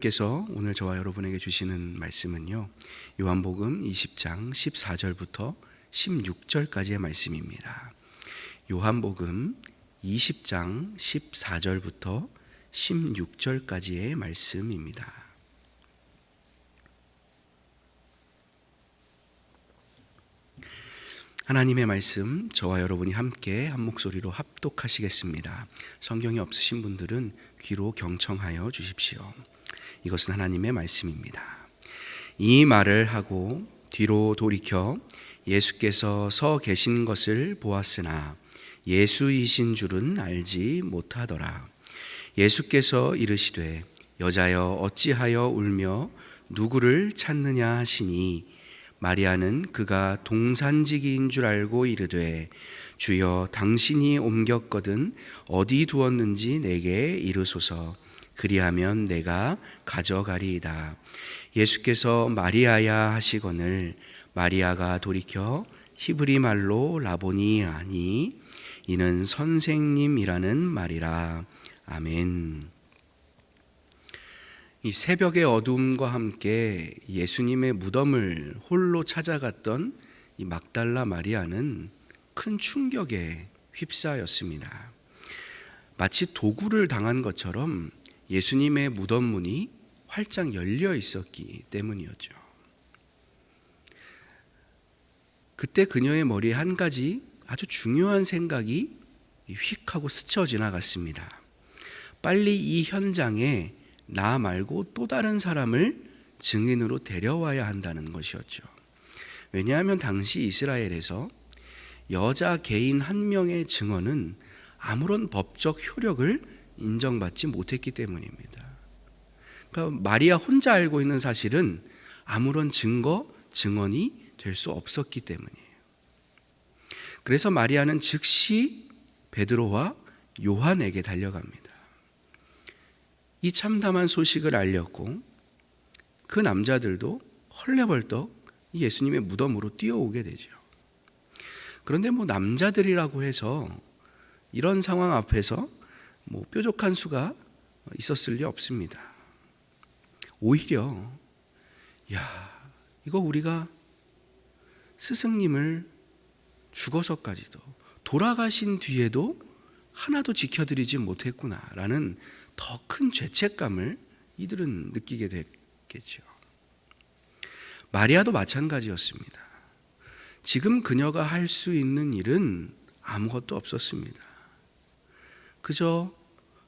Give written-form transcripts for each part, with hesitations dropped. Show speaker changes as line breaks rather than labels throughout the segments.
께서 오늘 저와 여러분에게 주시는 말씀은요, 요한복음 20장 14절부터 16절까지의 말씀입니다. 요한복음 20장 14절부터 16절까지의 말씀입니다. 하나님의 말씀, 저와 여러분이 함께 한 목소리로 합독하시겠습니다. 성경이 없으신 분들은 귀로 경청하여 주십시오. 이것은 하나님의 말씀입니다. 이 말을 하고 뒤로 돌이켜 예수께서 서 계신 것을 보았으나 예수이신 줄은 알지 못하더라. 예수께서 이르시되 여자여 어찌하여 울며 누구를 찾느냐 하시니 마리아는 그가 동산지기인 줄 알고 이르되 주여 당신이 옮겼거든 어디 두었는지 내게 이르소서. 그리하면 내가 가져가리이다. 예수께서 마리아야 하시거늘 마리아가 돌이켜 히브리 말로 라보니 하니 이는 선생님이라는 말이라. 아멘. 이 새벽의 어둠과 함께 예수님의 무덤을 홀로 찾아갔던 이 막달라 마리아는 큰 충격에 휩싸였습니다. 마치 도구를 당한 것처럼 예수님의 무덤 문이 활짝 열려 있었기 때문이었죠. 그때 그녀의 머리에 한 가지 아주 중요한 생각이 휙 하고 스쳐 지나갔습니다. 빨리 이 현장에 나 말고 또 다른 사람을 증인으로 데려와야 한다는 것이었죠. 왜냐하면 당시 이스라엘에서 여자 개인 한 명의 증언은 아무런 법적 효력을 인정받지 못했기 때문입니다. 그러니까 마리아 혼자 알고 있는 사실은 아무런 증거, 증언이 될 수 없었기 때문이에요. 그래서 마리아는 즉시 베드로와 요한에게 달려갑니다. 이 참담한 소식을 알렸고 그 남자들도 헐레벌떡 예수님의 무덤으로 뛰어오게 되죠. 그런데 남자들이라고 해서 이런 상황 앞에서 뾰족한 수가 있었을 리 없습니다. 오히려 이거 우리가 스승님을 죽어서까지도 돌아가신 뒤에도 하나도 지켜드리지 못했구나라는 더 큰 죄책감을 이들은 느끼게 됐겠죠. 마리아도 마찬가지였습니다. 지금 그녀가 할 수 있는 일은 아무것도 없었습니다. 그저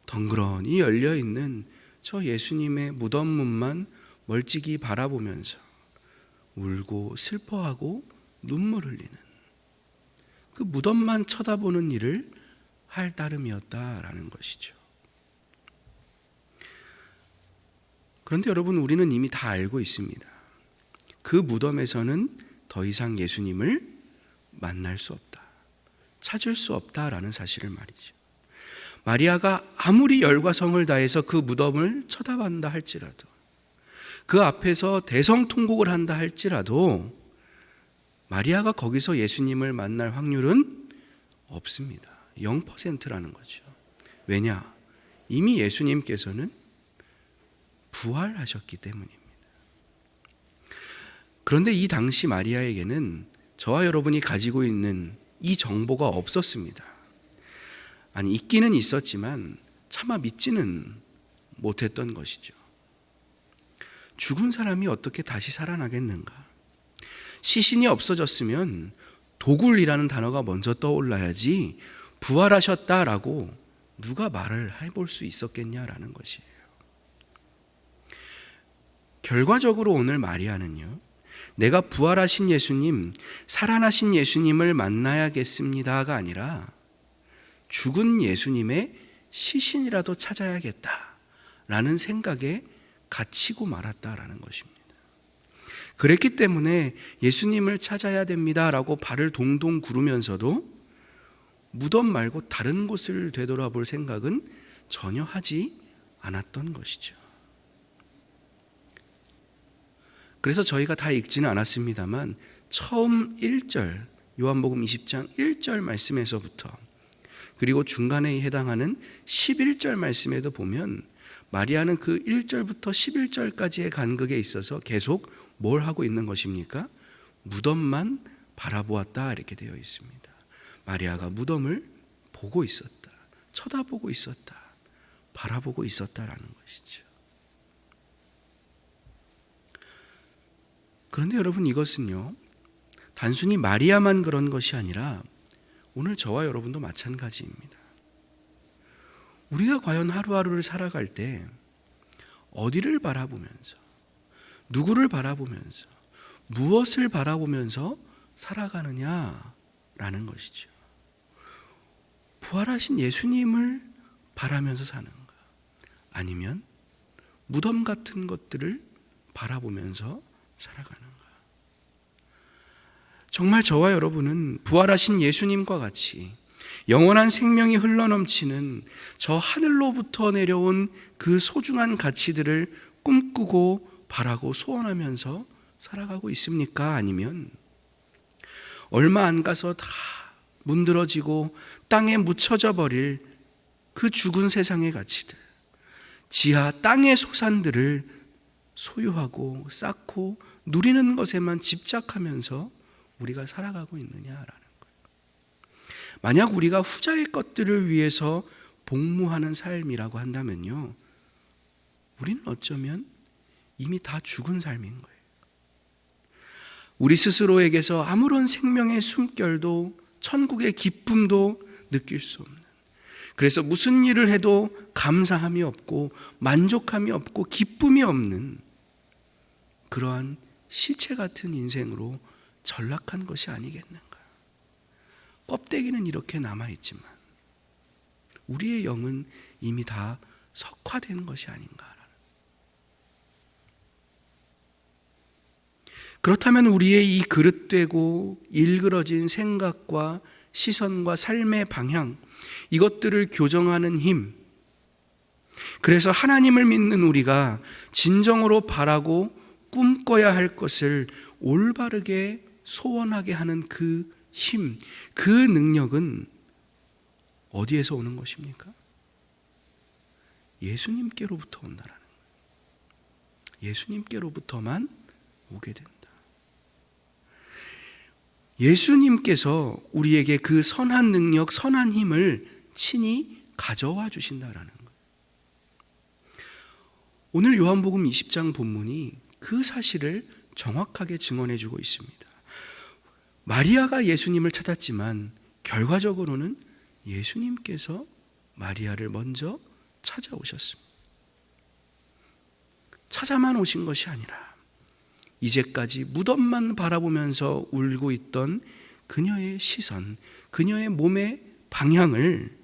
덩그러니 열려있는 저 예수님의 무덤문만 멀찍이 바라보면서 울고 슬퍼하고 눈물 흘리는 그 무덤만 쳐다보는 일을 할 따름이었다라는 것이죠. 그런데 여러분, 우리는 이미 다 알고 있습니다. 그 무덤에서는 더 이상 예수님을 만날 수 없다, 찾을 수 없다라는 사실을 말이죠. 마리아가 아무리 열과 성을 다해서 그 무덤을 쳐다본다 할지라도, 그 앞에서 대성통곡을 한다 할지라도 마리아가 거기서 예수님을 만날 확률은 없습니다. 0%라는 거죠. 왜냐? 이미 예수님께서는 부활하셨기 때문입니다. 그런데 이 당시 마리아에게는 저와 여러분이 가지고 있는 이 정보가 없었습니다. 아니, 있기는 있었지만 차마 믿지는 못했던 것이죠. 죽은 사람이 어떻게 다시 살아나겠는가? 시신이 없어졌으면 도굴이라는 단어가 먼저 떠올라야지 부활하셨다라고 누가 말을 해볼 수 있었겠냐라는 것이에요. 결과적으로 오늘 마리아는요, 내가 부활하신 예수님, 살아나신 예수님을 만나야겠습니다가 아니라 죽은 예수님의 시신이라도 찾아야겠다라는 생각에 갇히고 말았다라는 것입니다. 그랬기 때문에 예수님을 찾아야 됩니다라고 발을 동동 구르면서도 무덤 말고 다른 곳을 되돌아볼 생각은 전혀 하지 않았던 것이죠. 그래서 저희가 다 읽지는 않았습니다만 처음 1절, 요한복음 20장 1절 말씀에서부터 그리고 중간에 해당하는 11절 말씀에도 보면 마리아는 그 1절부터 11절까지의 간극에 있어서 계속 뭘 하고 있는 것입니까? 무덤만 바라보았다 이렇게 되어 있습니다. 마리아가 무덤을 보고 있었다, 쳐다보고 있었다, 바라보고 있었다라는 것이죠. 그런데 여러분, 이것은요 단순히 마리아만 그런 것이 아니라 오늘 저와 여러분도 마찬가지입니다. 우리가 과연 하루하루를 살아갈 때 어디를 바라보면서, 누구를 바라보면서, 무엇을 바라보면서 살아가느냐라는 것이죠. 부활하신 예수님을 바라면서 사는가, 아니면 무덤 같은 것들을 바라보면서 살아가는가. 정말 저와 여러분은 부활하신 예수님과 같이 영원한 생명이 흘러넘치는 저 하늘로부터 내려온 그 소중한 가치들을 꿈꾸고 바라고 소원하면서 살아가고 있습니까? 아니면 얼마 안 가서 다 문드러지고 땅에 묻혀져 버릴 그 죽은 세상의 가치들, 지하 땅의 소산들을 소유하고 쌓고 누리는 것에만 집착하면서 우리가 살아가고 있느냐라는 거예요. 만약 우리가 후자의 것들을 위해서 복무하는 삶이라고 한다면요, 우리는 어쩌면 이미 다 죽은 삶인 거예요. 우리 스스로에게서 아무런 생명의 숨결도 천국의 기쁨도 느낄 수 없는, 그래서 무슨 일을 해도 감사함이 없고 만족함이 없고 기쁨이 없는 그러한 시체 같은 인생으로 전락한 것이 아니겠는가. 껍데기는 이렇게 남아있지만 우리의 영은 이미 다 석화된 것이 아닌가. 그렇다면 우리의 이 그릇되고 일그러진 생각과 시선과 삶의 방향, 이것들을 교정하는 힘, 그래서 하나님을 믿는 우리가 진정으로 바라고 꿈꿔야 할 것을 올바르게 소원하게 하는 그 힘, 그 능력은 어디에서 오는 것입니까? 예수님께로부터 온다라는 거예요. 예수님께로부터만 오게 된다. 예수님께서 우리에게 그 선한 능력, 선한 힘을 친히 가져와 주신다라는 거예요. 오늘 요한복음 20장 본문이 그 사실을 정확하게 증언해 주고 있습니다. 마리아가 예수님을 찾았지만 결과적으로는 예수님께서 마리아를 먼저 찾아오셨습니다. 찾아만 오신 것이 아니라 이제까지 무덤만 바라보면서 울고 있던 그녀의 시선, 그녀의 몸의 방향을,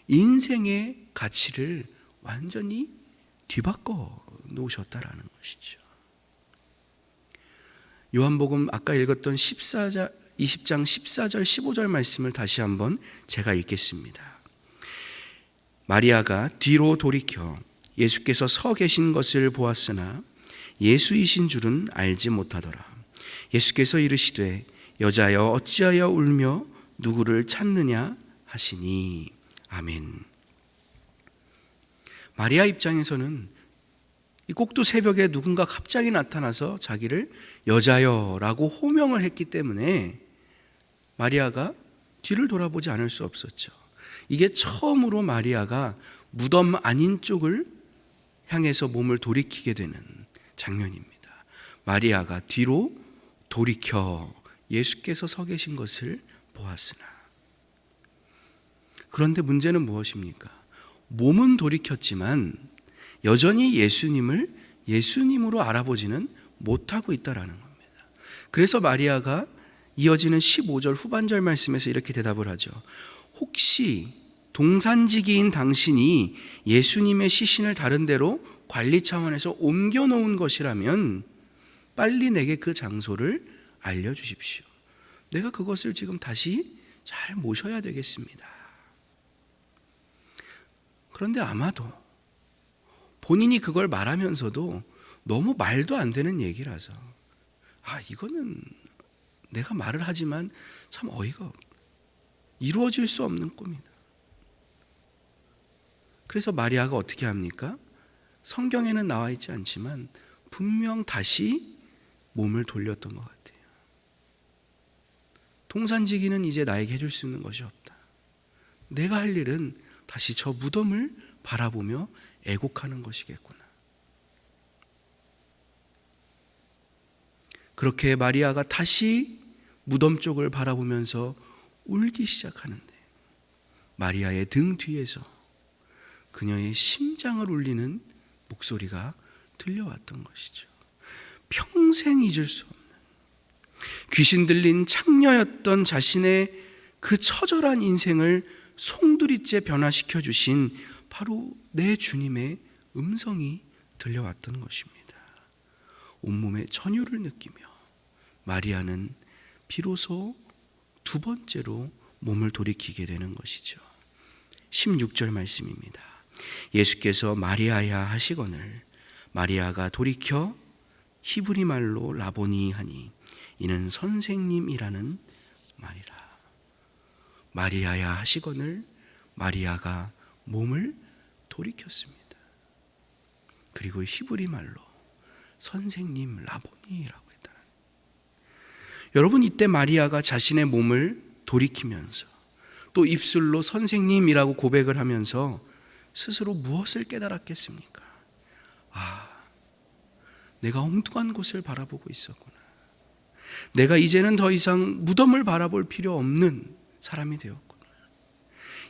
인생의 가치를 완전히 뒤바꿔 놓으셨다라는 것이죠. 요한복음 아까 읽었던 20장 14절 15절 말씀을 다시 한번 제가 읽겠습니다. 마리아가 뒤로 돌이켜 예수께서 서 계신 것을 보았으나 예수이신 줄은 알지 못하더라. 예수께서 이르시되 여자여 어찌하여 울며 누구를 찾느냐 하시니. 아멘. 마리아 입장에서는 이 꼭두 새벽에 누군가 갑자기 나타나서 자기를 여자여라고 호명을 했기 때문에 마리아가 뒤를 돌아보지 않을 수 없었죠. 이게 처음으로 마리아가 무덤 아닌 쪽을 향해서 몸을 돌이키게 되는 장면입니다. 마리아가 뒤로 돌이켜 예수께서 서 계신 것을 보았으나. 그런데 문제는 무엇입니까? 몸은 돌이켰지만 여전히 예수님을 예수님으로 알아보지는 못하고 있다라는 겁니다. 그래서 마리아가 이어지는 15절 후반절 말씀에서 이렇게 대답을 하죠. 혹시 동산지기인 당신이 예수님의 시신을 다른 데로 관리 차원에서 옮겨 놓은 것이라면 빨리 내게 그 장소를 알려주십시오. 내가 그것을 지금 다시 잘 모셔야 되겠습니다. 그런데 아마도 본인이 그걸 말하면서도 너무 말도 안 되는 얘기라서 이거는 내가 말을 하지만 참 어이가 이루어질 수 없는 꿈이다. 그래서 마리아가 어떻게 합니까? 성경에는 나와 있지 않지만 분명 다시 몸을 돌렸던 것 같아요. 동산지기는 이제 나에게 해줄 수 있는 것이 없다. 내가 할 일은 다시 저 무덤을 바라보며 애곡하는 것이겠구나. 그렇게 마리아가 다시 무덤 쪽을 바라보면서 울기 시작하는데 마리아의 등 뒤에서 그녀의 심장을 울리는 목소리가 들려왔던 것이죠. 평생 잊을 수 없는 귀신 들린 창녀였던 자신의 그 처절한 인생을 송두리째 변화시켜 주신 바로 내 주님의 음성이 들려왔던 것입니다. 온몸에 전율을 느끼며 마리아는 비로소 두 번째로 몸을 돌이키게 되는 것이죠. 16절 말씀입니다. 예수께서 마리아야 하시거늘 마리아가 돌이켜 히브리 말로 라보니 하니 이는 선생님이라는 말이라. 마리아야 하시거늘 마리아가 몸을 돌이켰습니다. 그리고 히브리 말로 선생님 라보니라고 했다. 여러분, 이때 마리아가 자신의 몸을 돌이키면서 또 입술로 선생님이라고 고백을 하면서 스스로 무엇을 깨달았겠습니까? 내가 엉뚱한 곳을 바라보고 있었구나. 내가 이제는 더 이상 무덤을 바라볼 필요 없는 사람이 되었구나.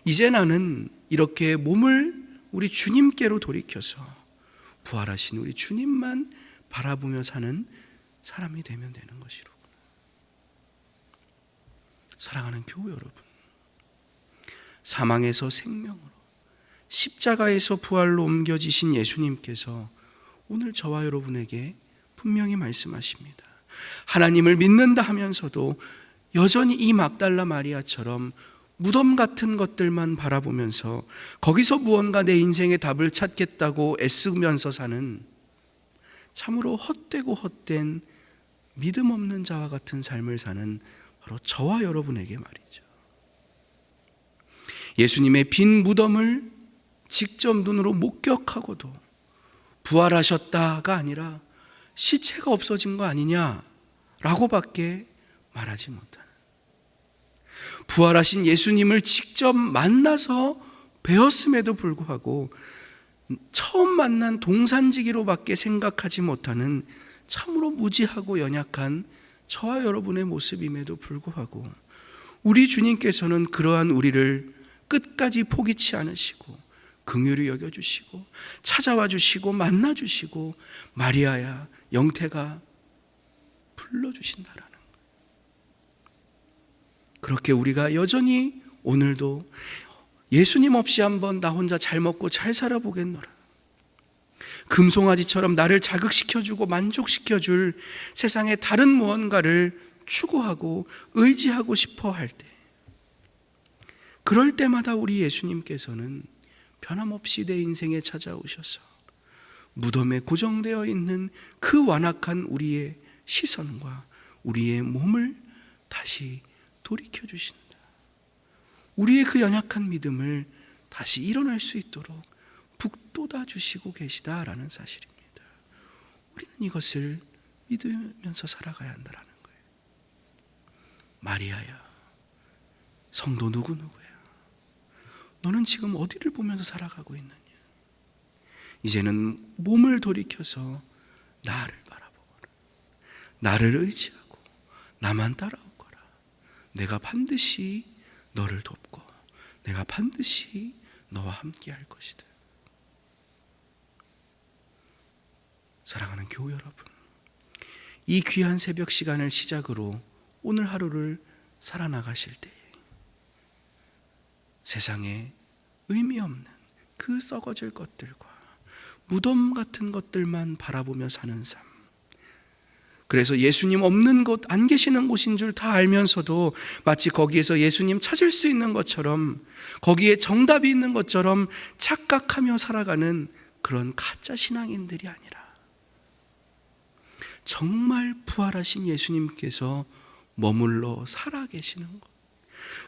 이제 나는 이렇게 몸을 우리 주님께로 돌이켜서 부활하신 우리 주님만 바라보며 사는 사람이 되면 되는 것이로구나. 사랑하는 교우 여러분, 사망에서 생명으로 십자가에서 부활로 옮겨지신 예수님께서 오늘 저와 여러분에게 분명히 말씀하십니다. 하나님을 믿는다 하면서도 여전히 이 막달라 마리아처럼 무덤 같은 것들만 바라보면서 거기서 무언가 내 인생의 답을 찾겠다고 애쓰면서 사는 참으로 헛되고 헛된 믿음 없는 자와 같은 삶을 사는 바로 저와 여러분에게 말이죠. 예수님의 빈 무덤을 직접 눈으로 목격하고도 부활하셨다가 아니라 시체가 없어진 거 아니냐라고밖에 말하지 못하는, 부활하신 예수님을 직접 만나서 배웠음에도 불구하고 처음 만난 동산지기로밖에 생각하지 못하는 참으로 무지하고 연약한 저와 여러분의 모습임에도 불구하고 우리 주님께서는 그러한 우리를 끝까지 포기치 않으시고 긍휼히 여겨주시고 찾아와 주시고 만나 주시고 마리아야 영태가 불러주신다라는 거예요. 그렇게 우리가 여전히 오늘도 예수님 없이 한번 나 혼자 잘 먹고 잘 살아보겠노라, 금송아지처럼 나를 자극시켜주고 만족시켜줄 세상의 다른 무언가를 추구하고 의지하고 싶어 할 때, 그럴 때마다 우리 예수님께서는 변함없이 내 인생에 찾아오셔서 무덤에 고정되어 있는 그 완악한 우리의 시선과 우리의 몸을 다시 돌이켜 주신다. 우리의 그 연약한 믿음을 다시 일어날 수 있도록 북돋아 주시고 계시다라는 사실입니다. 우리는 이것을 믿으면서 살아가야 한다라는 거예요. 마리아야, 성도 누구누구야, 너는 지금 어디를 보면서 살아가고 있느냐? 이제는 몸을 돌이켜서 나를 바라보거라. 나를 의지하고 나만 따라오거라. 내가 반드시 너를 돕고 내가 반드시 너와 함께 할 것이다. 사랑하는 교우 여러분, 이 귀한 새벽 시간을 시작으로 오늘 하루를 살아나가실 때에 세상에 의미 없는 그 썩어질 것들과 무덤 같은 것들만 바라보며 사는 삶, 그래서 예수님 없는 곳, 안 계시는 곳인 줄 다 알면서도 마치 거기에서 예수님 찾을 수 있는 것처럼, 거기에 정답이 있는 것처럼 착각하며 살아가는 그런 가짜 신앙인들이 아니라 정말 부활하신 예수님께서 머물러 살아 계시는 것,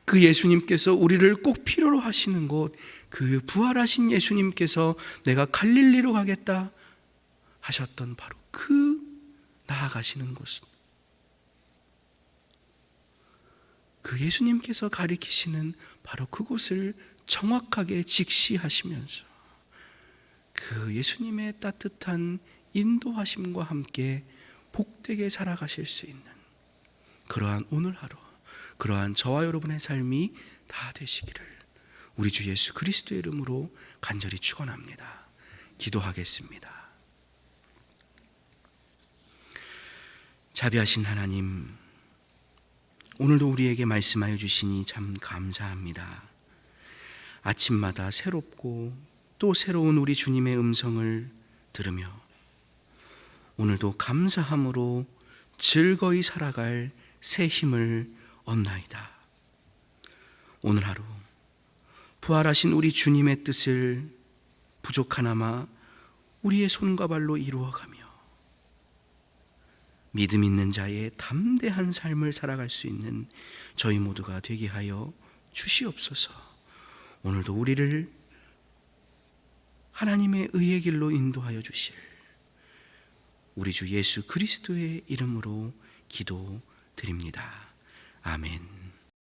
그 예수님께서 우리를 꼭 필요로 하시는 곳, 그 부활하신 예수님께서 내가 갈릴리로 가겠다 하셨던 바로 그 나아가시는 곳, 그 예수님께서 가리키시는 바로 그곳을 정확하게 직시하시면서 그 예수님의 따뜻한 인도하심과 함께 복되게 살아가실 수 있는 그러한 오늘 하루, 그러한 저와 여러분의 삶이 다 되시기를 우리 주 예수 그리스도의 이름으로 간절히 축원합니다. 기도하겠습니다. 자비하신 하나님, 오늘도 우리에게 말씀하여 주시니 참 감사합니다. 아침마다 새롭고 또 새로운 우리 주님의 음성을 들으며 오늘도 감사함으로 즐거이 살아갈 새 힘을 얻나이다. 오늘 하루 부활하신 우리 주님의 뜻을 부족하나마 우리의 손과 발로 이루어가며 믿음 있는 자의 담대한 삶을 살아갈 수 있는 저희 모두가 되게 하여 주시옵소서. 오늘도 우리를 하나님의 의의 길로 인도하여 주실 우리 주 예수 그리스도의 이름으로 기도드립니다. 아멘.